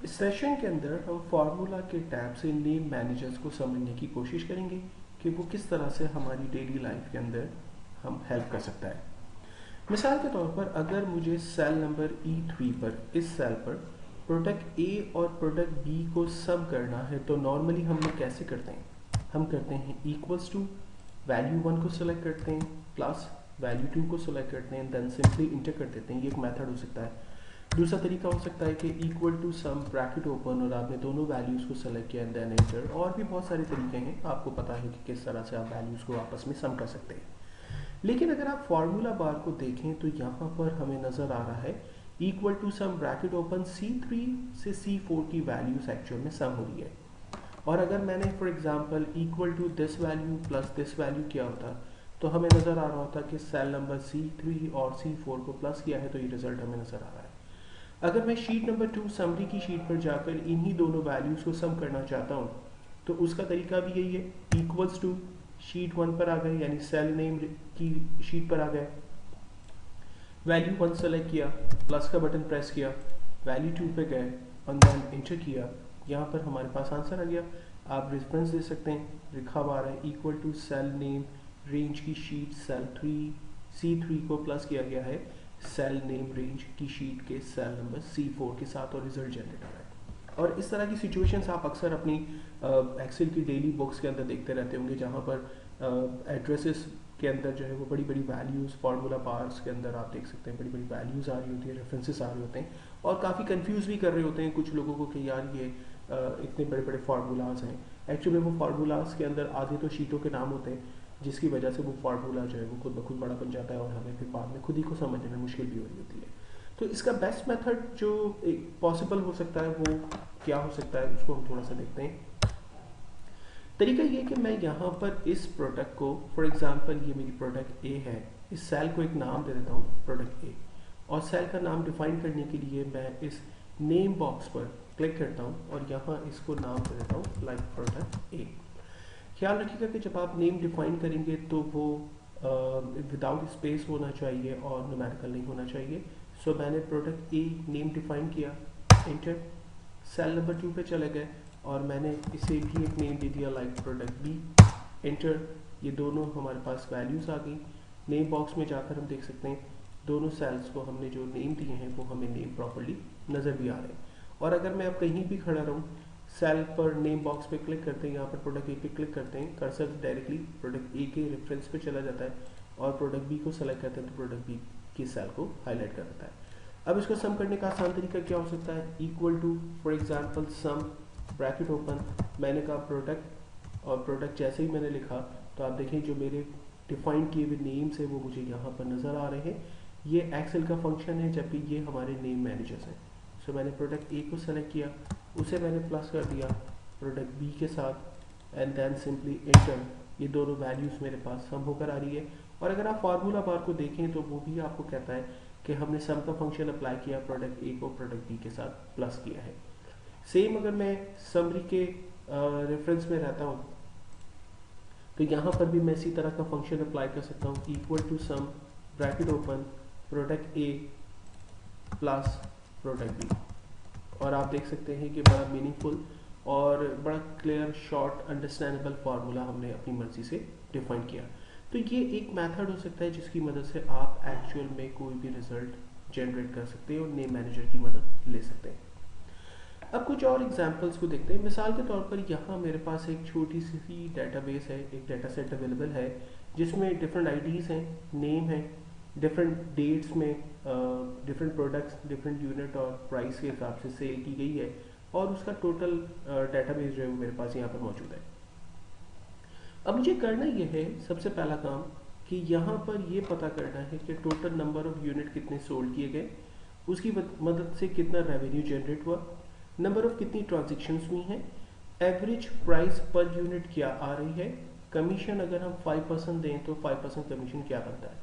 इस सेशन के अंदर हम फार्मूला के टैब से नेम मैनेजर्स को समझने की कोशिश करेंगे कि वो किस तरह से हमारी डेली लाइफ के अंदर हम हेल्प कर सकता है। मिसाल के तौर पर अगर मुझे सेल नंबर E3 पर इस सेल पर प्रोडक्ट ए और प्रोडक्ट बी को सम करना है तो नॉर्मली हम लोग कैसे करते हैं, हम करते हैं इक्वल्स टू वैल्यू 1 को सिलेक्ट करते हैं प्लस वैल्यू 2 को सिलेक्ट करते हैं, देन सिंपली इंटर कर देते हैं। ये एक मेथड हो सकता है। दूसरा तरीका हो सकता है कि equal to sum bracket open और आपने दोनों वैल्यूज़ को सेलेक्ट किया एंड देन एंटर। और भी बहुत सारे तरीके हैं, आपको पता है कि किस तरह से आप वैल्यूज़ को आपस में सम कर सकते हैं। लेकिन अगर आप फार्मूला बार को देखें तो यहाँ पर हमें नज़र आ रहा है equal to sum bracket open C3 से C4 की वैल्यूज़ एक्चुअल में सम हो रही है। और अगर मैंने for example equal to this value plus this value किया होता तो हमें नज़र आ रहा होता कि सेल नंबर C3 और C4 को प्लस किया है तो ये रिजल्ट हमें नज़र आ रहा है। अगर मैं शीट नंबर 2 समरी की शीट पर जाकर इन्हीं दोनों वैल्यूज़ को सम करना चाहता हूँ तो उसका तरीका भी यही है, इक्वल्स टू शीट 1 पर आ गए यानी सेल नेम की शीट पर आ गए, वैल्यू 1 सेलेक्ट किया, प्लस का बटन प्रेस किया, वैल्यू 2 पे गए और देन इंटर किया। यहाँ पर हमारे पास आंसर आ गया। आप रेफरेंस दे सकते हैं, लिखा हुआ आ रहा है equal to cell name range की शीट सेल 3 C3 को प्लस किया गया है सेल नेम रेंज की शीट के सेल नंबर C4 के साथ और रिजल्ट जनरेट हो रहा है। और इस तरह की सिचुएशंस आप अक्सर अपनी एक्सेल की डेली बुक्स के अंदर देखते रहते होंगे, जहाँ पर एड्रेसेस के अंदर जो है वो बड़ी बड़ी वैल्यूज़ फार्मूला बार्स के अंदर आप देख सकते हैं, बड़ी बड़ी वैल्यूज़ आ रही होती है, रेफरेंसेस आ रहे होते हैं और काफ़ी कंफ्यूज भी कर रहे होते हैं कुछ लोगों को कि यार ये इतने बड़े बड़े फार्मूलाज हैं। एक्चुअली वो फार्मूलाज के अंदर आधे तो शीटों के नाम होते हैं जिसकी वजह से वो फार्मूला जो है वो खुद ब खुद बड़ा बन जाता है और हमें फिर बाद में खुद ही को समझने में मुश्किल भी हो रही होती है। तो इसका बेस्ट मेथड जो पॉसिबल हो सकता है वो क्या हो सकता है, उसको हम थोड़ा सा देखते हैं। तरीका ये कि मैं यहाँ पर इस प्रोडक्ट को फॉर एग्जांपल ये मेरी प्रोडक्ट ए है, इस सेल को एक नाम दे देता हूँ प्रोडक्ट ए और सेल का नाम डिफाइन करने के लिए मैं इस नेम बॉक्स पर क्लिक करता हूँ और यहाँ इसको नाम दे देता हूँ लाइक प्रोडक्ट ए। ख्याल रखिएगा कि जब आप नेम डिफाइन करेंगे तो वो विदाउट स्पेस होना चाहिए और न्यूमेरिकल नहीं होना चाहिए। सो मैंने प्रोडक्ट ए नेम डिफाइन किया, इंटर, सेल नंबर 2 पे चले गए और मैंने इसे भी एक नेम दे दिया लाइक प्रोडक्ट बी, इंटर। ये दोनों हमारे पास वैल्यूज़ आ गई। नेम बॉक्स में जाकर हम देख सकते हैं दोनों सेल्स को हमने जो नेम दिए हैं वो हमें नेम प्रॉपर्ली नज़र भी आ रहे हैं। और अगर मैं अब कहीं भी खड़ा रहूँ, सेल पर नेम बॉक्स पे क्लिक करते हैं, यहाँ पर प्रोडक्ट ए पे क्लिक करते हैं, कर्सर डायरेक्टली प्रोडक्ट ए के रेफरेंस पे चला जाता है और प्रोडक्ट बी को सेलेक्ट करते हैं तो प्रोडक्ट बी की सेल को हाईलाइट कर देता है। अब इसको सम करने का आसान तरीका क्या हो सकता है, equal to for example sum bracket open, मैंने कहा प्रोडक्ट और प्रोडक्ट जैसे ही मैंने लिखा तो आप देखें जो मेरे डिफाइन किए हुए नेम्स हैं वो मुझे यहाँ पर नज़र आ रहे हैं। ये एक्सेल का फंक्शन है जबकि ये हमारे नेम मैनेजर्स हैं। सो मैंने प्रोडक्ट ए को सेलेक्ट किया, उसे मैंने प्लस कर दिया प्रोडक्ट बी के साथ एंड देन सिंपली इंटर। ये दोनों वैल्यूज़ मेरे पास सम होकर आ रही है। और अगर आप फार्मूला बार को देखें तो वो भी आपको कहता है कि हमने सम का फंक्शन अप्लाई किया, प्रोडक्ट ए को प्रोडक्ट बी के साथ प्लस किया है। सेम अगर मैं समरी के रेफरेंस में रहता हूँ तो यहाँ पर भी मैं इसी तरह का फंक्शन अप्लाई कर सकता हूँ, equal to sum bracket open product A plus product B. और आप देख सकते हैं कि बड़ा मीनिंगफुल और बड़ा क्लियर शॉर्ट अंडरस्टैंडेबल फार्मूला हमने अपनी मर्जी से डिफाइन किया। तो ये एक मेथड हो सकता है जिसकी मदद से आप एक्चुअल में कोई भी रिजल्ट जनरेट कर सकते हैं और नेम मैनेजर की मदद ले सकते हैं। अब कुछ और एग्जांपल्स को देखते हैं। मिसाल के तौर पर यहाँ मेरे पास एक छोटी सी डेटाबेस है, एक डाटा सेट अवेलेबल है जिसमें डिफरेंट आईडीज़ हैं, नेम है, डिफरेंट डेट्स में डिफरेंट प्रोडक्ट्स डिफरेंट यूनिट और प्राइस के हिसाब से सेल की गई है और उसका टोटल डेटाबेस जो है वो मेरे पास यहाँ पर मौजूद है। अब मुझे करना यह है सबसे पहला काम कि यहाँ पर ये पता करना है कि टोटल नंबर ऑफ यूनिट कितने सोल्ड किए गए, उसकी मदद से कितना रेवेन्यू जनरेट हुआ, नंबर ऑफ कितनी ट्रांजेक्शन्स हुई हैं, एवरेज प्राइस पर यूनिट क्या आ रही है, कमीशन अगर हम 5% दें तो 5% कमीशन क्या बनता है।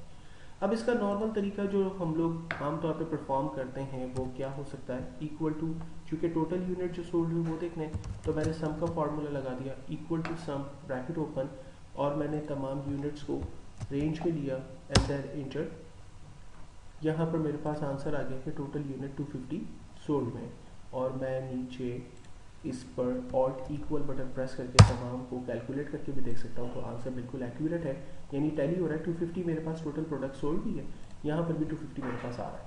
अब इसका नॉर्मल तरीका जो हम लोग आमतौर पे परफॉर्म करते हैं वो क्या हो सकता है, इक्वल टू, चूँकि टोटल यूनिट जो सोल्ड हुई वो देखने तो मैंने सम का फॉर्मूला लगा दिया, equal to sum bracket open और मैंने तमाम यूनिट्स को रेंज में लिया एंड देन इंटर। यहाँ पर मेरे पास आंसर आ गया कि टोटल यूनिट 250 सोल्ड में। और मैं नीचे इस पर ऑल्ट इक्वल बटन प्रेस करके तमाम को कैलकुलेट करके भी देख सकता हूँ, तो आंसर बिल्कुल एक्यूरेट है, यानी टैली हो रहा है। 250 मेरे पास टोटल प्रोडक्ट सोल्ड भी है, यहाँ पर भी 250 मेरे पास आ रहा है।